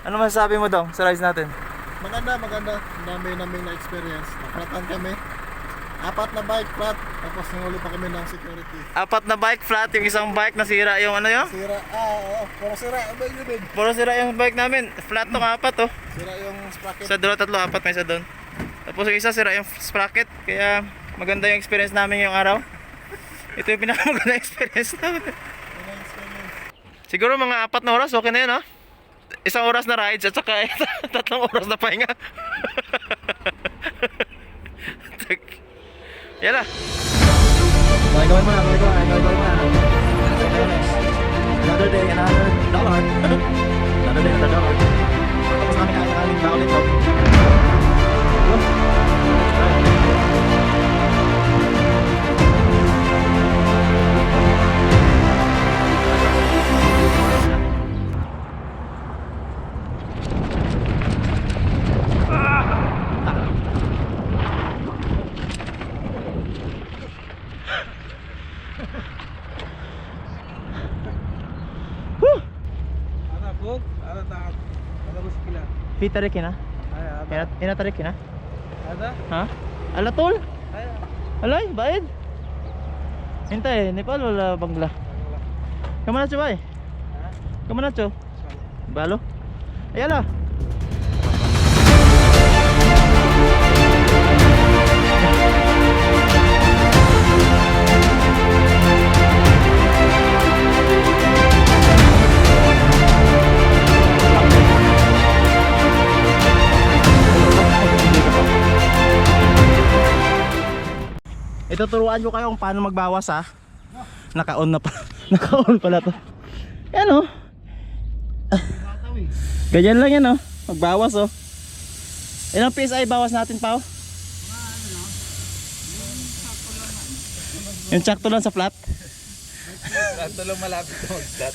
Ano masasabi mo dong sa rides natin? Maganda. Ang dami namin na experience. Naklatan kami. 4 na bike flat. Tapos nanguli pa kami ng security. 4 na bike flat, yung isang bike nasira yung ano yun? Sira. Oo. Pero sira. Abay yun. Puro sira yung bike namin. Flat tong 4 oh. Sira yung sprocket. Sa dulo, 3, 4, may isa doon. Tapos yung isa sira yung sprocket. Kaya maganda yung experience namin yung araw. Ito yung pinakamaganda experience namin. Siguro mga 4 na oras, okay na yun, ha? 1 oras na rides at saka 3 oras na pahinga. Yan na. Gawin mo na. Another day, another dollar. Another day, another dollar. Tapos namin kakain baon nito. Fitarik na? Inatarik na? Ada? Ha? Alatol? Alay, baid? Hintay, Nepal wala Bangla? Kamana cho ba eh? Kamana cho? Balo? Ayala! Ituturuan ko kayo kung paano magbawas ha. Naka-on na pa. Naka-on pala to. Yan oh. Ganyan lang yan oh. Magbawas oh. Ilang PSI bawas natin pa oh? Yung sakto lang sa flat. Sakto lang malapit na mag-flat.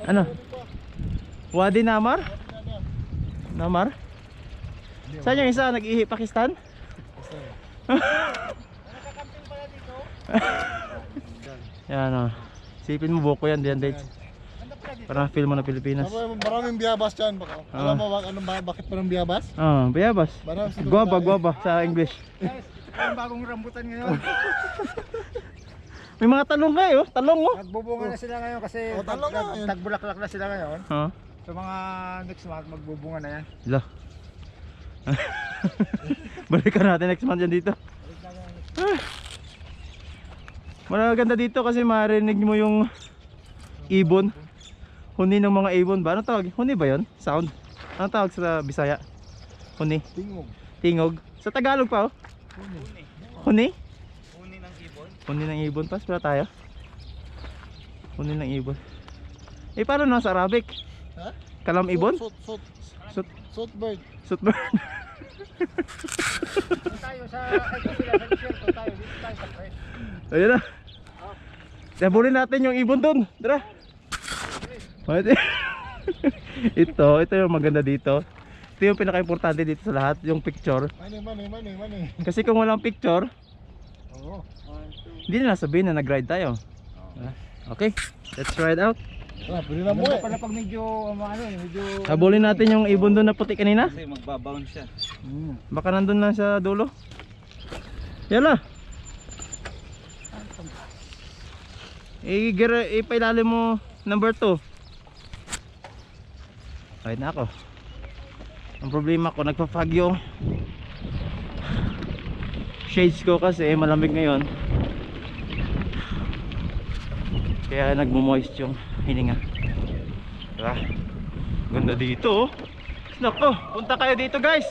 Ano? Wadi Namar? Namar? Saan yung isa? Nag-ihi Pakistan? Yan o. Sipin mo buko yan diyan dates. Parang film mo na Pilipinas. Maraming biyabas dyan. Alam mo bakit parang biyabas? Biyabas. Guaba sa English. Ang bagong rambutan ngayon. May mga talong kayo, talong oh. Nagbubunga na sila ngayon kasi tagbulaklak na sila ngayon. Sa mga next month magbubunga na yan. Lah. Balikan natin next month yan dito. Maganda dito kasi marinig mo yung ibon. Huni ng mga ibon ba? Ano tawag? Huni ba yon? Sound? Ano tawag sa Bisaya? Huni? Tingog. Tingog? Sa Tagalog pa oh? Huni? Huni ng ibon. Huni ng ibon. Pas pala tayo. Huni ng ibon. Eh paano na sa Arabic? Ha? Kalam ibon? Sootbird. Sootbird. Tayo sa sila sa desierto tayo dito tayo sa fresh. Ayun na. Sabulin natin yung ibon doon. Tara. Ito yung maganda dito. Ito yung pinaka-importante dito sa lahat, yung picture. Money. Kasi kung walang picture, hindi na sabihin na nag-ride tayo. Okay, let's ride out. Pwede na mo eh. Pala pag medyo Habulin natin yung ibon doon na puti kanina. Kasi magbabound siya. Baka nandun na sa dulo. Yala. Ipailalim mo number 2. Kahit na ako. Ang problema ko, nagpa-fog yung shades ko kasi malamig ngayon. Kaya nagmo-moist yung hininga. Diba? Ganda dito oh. Nako, punta kayo dito guys.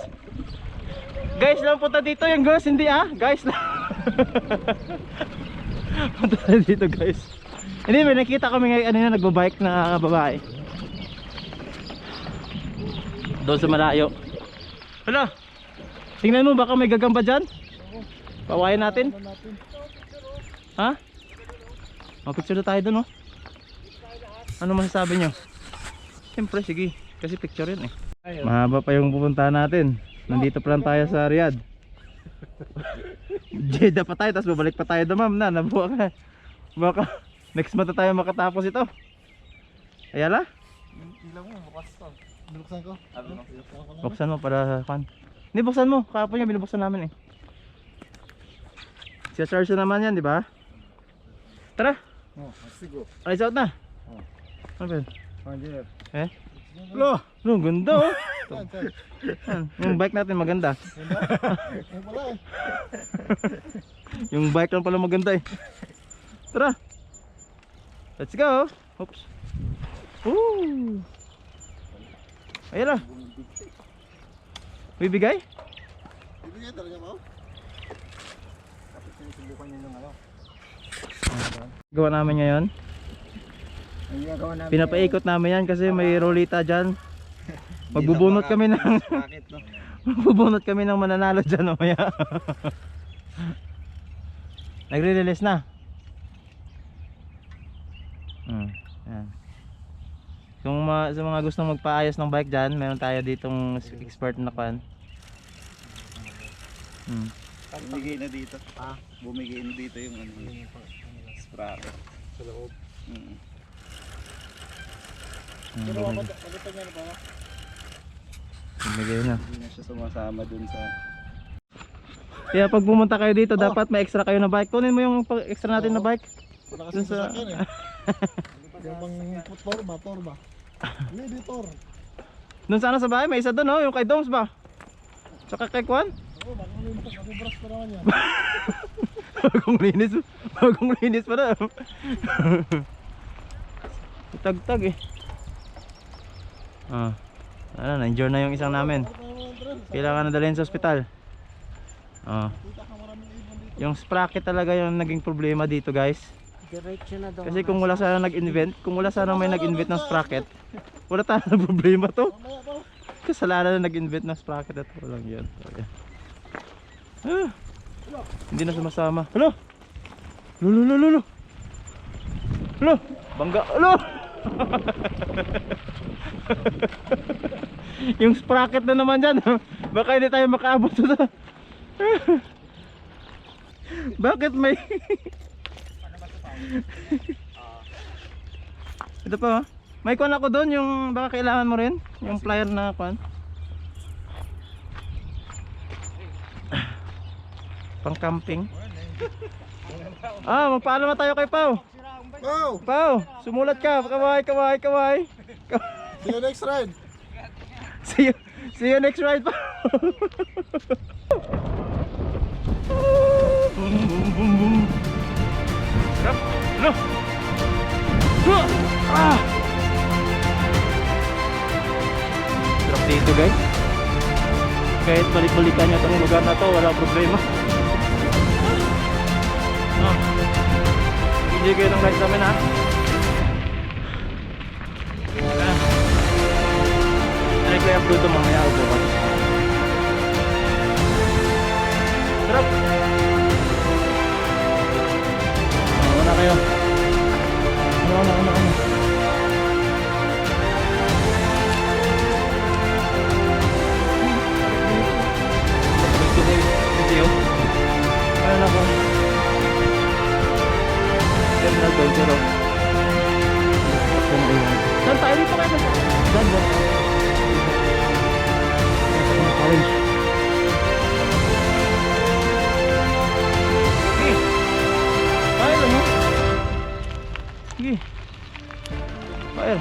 Guys lang punta dito, yung girls hindi ah. Guys lang. Punta tayo dito guys. Hindi, may nakita kami ngayon na nagbabike na babae doon sa malayo. Hala, tingnan mo baka may gagamba dyan. Pawayan natin. Ha? Picture na tayo doon oh. Ano masasabi nyo? Siyempre sige, kasi picture yun eh. Mahaba pa yung pupuntahan natin. Nandito pa lang tayo sa Riyadh. Jeddah pa tayo, tapos babalik pa tayo Damam na, nabuha ka. Baka next month na tayo makatapos ito. Ayala? Ilaw mo, bukas to. Binuksan ko. Abi mo. Binuksan ko lang. Buksan mo para kan. Hindi, buksan mo. Kahapon nga binubuksan namin eh. Siya charge na naman yan, di ba? Tara, Oh, sigo. alis out na. Oh. Ano ba yun? Engineer. Eh? Lo, ang ganda oh. Saan, saan? Yan, yung bike natin maganda. Ganda. Ayun pala eh. Yung bike lang pala maganda eh. Tara. Let's go. Oops. Woo. Ayan na. Bibigay? Bibigyan talaga mo? Tapos sinusubukan niyo yung ano. Gawa namin ngayon. Ang ginagawa namin. Pinapaikot namin yan kasi may rolita dyan. Magbubunot kami ng Bakit no? magbubunot kami ng mananalo dyan mamaya. Nagre-release na. Yan. Sa mga gustong magpaayos ng bike dyan, meron tayo ditong expert na kan. Bumigay na dito. Bumigay na dito yung ano. Sprocket. Sa loob. Mm. Pero magkatag nga na ba? Bumigay na. Hindi na siya sumasama dun sa... Kaya pag pumunta kayo dito, dapat may extra kayo na bike. Kunin mo yung extra natin na bike. Wala Dun kasi sa- sasakyan eh. Yung pang torba. Hindi, tor. Doon sana sa bahay, may isa doon oh, yung kay Doms ba? Tsaka kay Kwan. Oo, baka malimutan. Mabibras pa naman yan. Bagong linis pa na. Tag-tag eh. Na-injure na yung isang namin. Kailangan na dalhin sa ospital. Kita ka maraming ibon dito. Yung sprocket talaga yung naging problema dito guys. Diretso na daw. Kasi kung wala sana nag-invent, kung wala sana may nag-invent ng sprocket, wala tayong problema to. Mamaya daw. Kasalanan na nag-invent ng sprocket at walang yan. Hindi na sumasama. Hello? Lolo. Hello? Bangga. Hello? Yung sprocket na naman dyan. Baka hindi tayo makaabot sa... Bakit may... Ito pa oh. May kuwan ako doon yung baka kailangan mo rin. Yung plier na kuwan. Pang camping. Magpaalam na tayo kay Pao. Wow! Pao, sumulat ka. Kaway. See you next ride. See you next ride pa. No. Sarap dito guys. Kahit balik-balikan nyo itong lugar na to, walang problema. Hindi kayo ng guys namin ha. Try ko yung Pluto mamaya ako bukas. Sarap. Una kayo. Una. Video. Ano ako? Terminal Dolcero. Saan tayo dito kayo? Saan ba? College. Sige. Kaya lang mo. Sige. Kaya.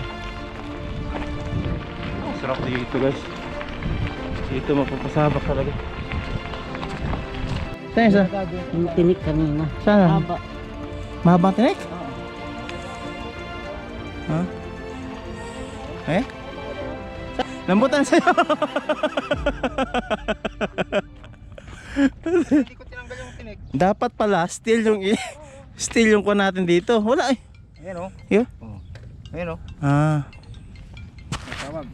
Sarap dito guys. Dito mapapasabak talaga. Saan isa? Yung tinik kanina. Saan? Haba. Mahabang tinik? Ha? Eh? Lambutan sa'yo. Hindi ko tinanggal yung tinik. Dapat pala steel yung steel yung kuha natin dito. Wala eh. Ayan o. Yo. Ayan o. Tawag.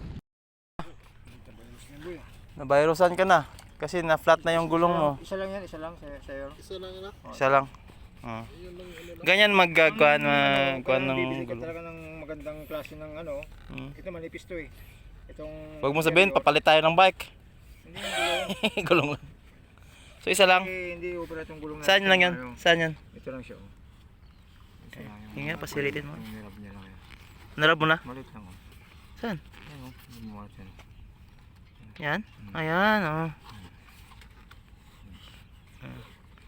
Nabayrosan ka na kasi na-flat na yung gulong mo. Isa lang yan, isa lang sa'yo. Isa lang yun ah. Isa lang. Ganyan magkuhan ng Bibili ka gulong. talaga ng magandang klase ng ano. Ito manipis to eh. Itong... Huwag mo sabihin papalit tayo ng bike. Hindi yung gulong. Gulong lang. So isa lang. Hindi operate yung gulong. Saan lang yan? Saan yan? Ito lang siya oh. Ito lang yung... Hinga, pasilitin mo. Nirab niya lang yan. Narab mo na? Malit lang oh. Saan? Yan? Ayan, oh.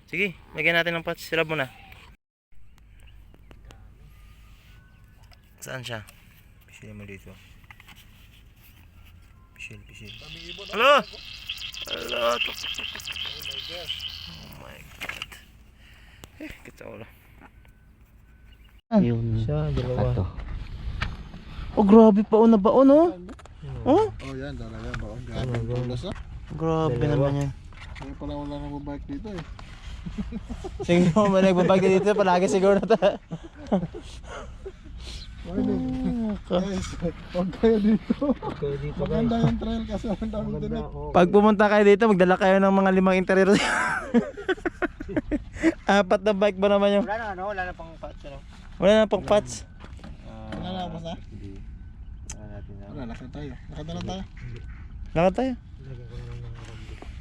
Sige, lagyan natin ng patch. Sirap mo na. Saan siya? Pisil mo dito. Pisil. Hello! Hello! Oh my God. Kita ko lang. Yun. Siya, dalawa. Ato. Oh, grabe pa na baon, oh. Oh, Oh, yan, talaga baon. Grabe, tulas ah. grabe naman yan. Kaya pala wala nang bike dito eh. Sige mo, may nagbabag dito. Palagi siguro na ta. Guys, huwag kayo dito. Maganda yung trail kasi ang daming dinig. Pag pumunta kayo dito, magdala kayo ng mga 5 interior. 4 na bike ba naman yung... Wala na pang patch, ano? Wala na pang patch. Wala na, basta? Wala, lakad tayo. Lakad na lang tayo. Lakad tayo.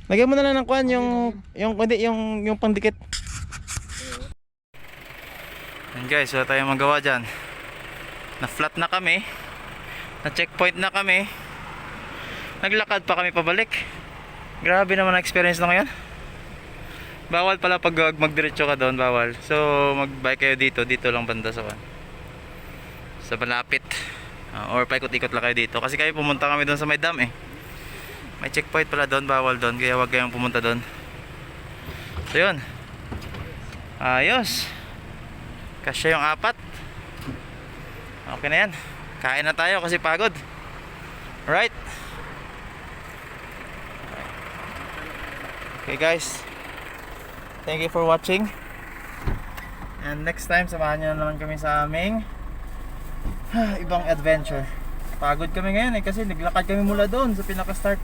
Lagyan mo na lang ng kuhan yung pandikit. Yan guys, wala tayong magawa dyan. Na flat na kami. Na checkpoint na kami. Naglakad pa kami pabalik. Grabe naman ang experience na ngayon. Bawal pala pag magdiretso ka doon, bawal. So magbike kayo dito lang banda sa sa malapit. Or paikot-ikot lang kayo dito. Kasi kayo pumunta kami doon sa may dam eh. May checkpoint pala doon, bawal doon. Kaya wag kayong pumunta doon. So yun. Ayos. Kasya yung 4. Okay na yan. Kain na tayo kasi pagod. Alright. Okay guys. Thank you for watching. And next time, samahan nyo na naman kami sa aming ibang adventure. Pagod kami ngayon eh kasi naglakad kami mula doon sa pinaka-start.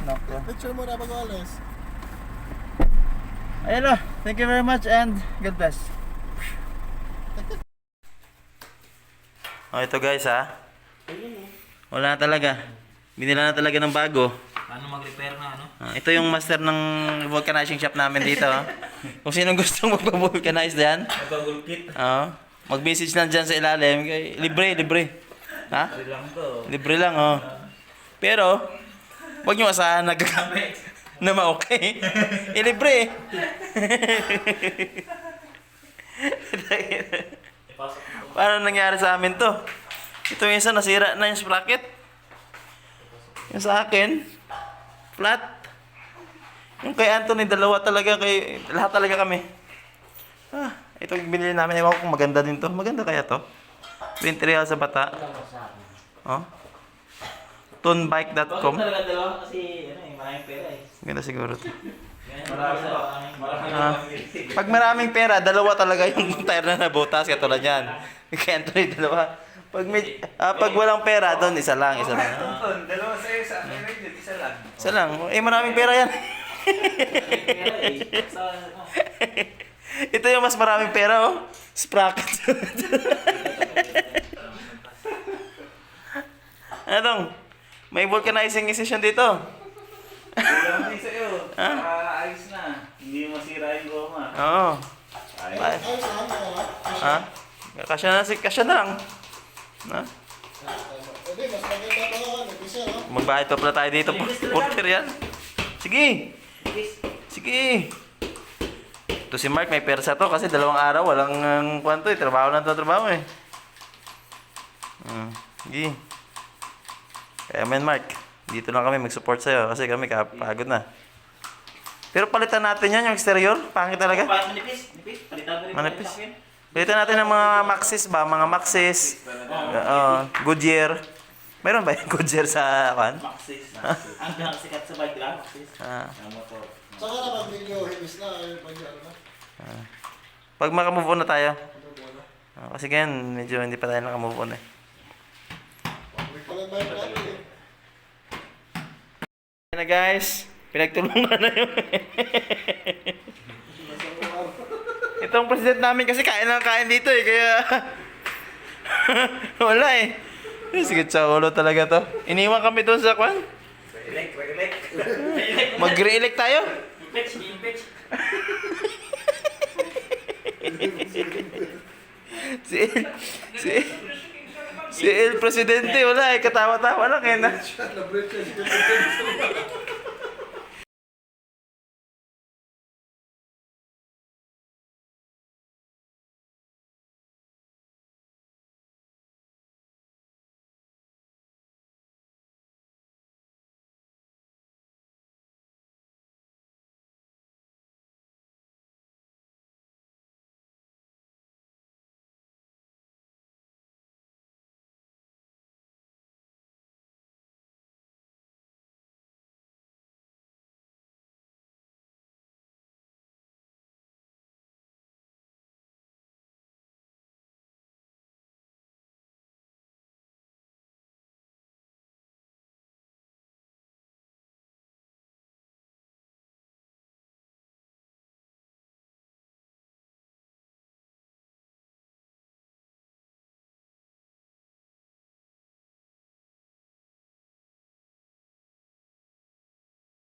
Nako. Picture mo na mag-alas. Ayun na. Thank you very much and God bless. Oh, ito guys ha. Wala na talaga. Binila na talaga ng bago. Paano mag-repair na, ano? Ito yung master ng vulcanizing shop namin dito. Kung sino gustong magpa-vulcanize diyan. Magpagulkit. Mag-message lang dyan sa ilalim. Libre. Ha? Libre lang to. Libre lang, oh. Pero, huwag nyo asahan na ma-okay. Libre. Paano nangyari sa amin to? Ito yung isa, nasira na yung sprocket. Yung sa akin, flat. Yung kay Anthony, dalawa talaga. Lahat talaga kami. Itong binili namin, ewan ko kung maganda din to. Maganda kaya to? 20 real sa bata. Oh. Tonbike.com. Talaga dalawa kasi maraming pera eh. Ganda siguro to. Maraming Pag maraming pera, dalawa talaga yung tire na nabutas. Katulad yan. Kaya Anthony, dalawa. Pag walang pera, doon isa lang. Dalawa sa'yo, sa akin rin yun, isa lang. Isa lang. Maraming pera yan. Pera eh. Ito yung mas maraming pera, oh. Sprocket. Ano dong? May vulcanizing session dito. Wala din sa'yo. Ayos na. Hindi masira yung goma. Oo. Ayos. Ha? Kasya na lang. Ha? Hindi, mas maganda pa nga. Nag-isa, no? Magbayad pa pala tayo dito. Porter yan. Sige. Ito si Mark, may persa to kasi 2 araw walang kwanto eh. Trabaho eh. Sige. Kaya man Mark, dito lang kami mag-support sa'yo kasi kami kapagod na. Pero palitan natin yan yung exterior. Pangit talaga. Manipis. Palitan mo rin. Manipis. Palitan natin ng mga Maxis ba? Mga Maxis. Goodyear. Meron ba yung Goodyear sa kan? Maxis. Ang pinakasikat sa bike lang, Maxis. Motor. Saka na pag-video, hilis na. Pag-ano na. Pag makamove on na tayo. Kasi ganyan, medyo hindi pa tayo nakamove on eh. May palang bike natin eh. Ayan na guys, pinagtulungan na yun. Itong president namin kasi kain dito eh, kaya wala eh. Sige, sa ulo talaga to. Iniwan kami doon sa kwan. Mag-re-elect tayo? Impeach. Si El presidente, wala eh. Katawa-tawa lang eh na. Na-breach siya.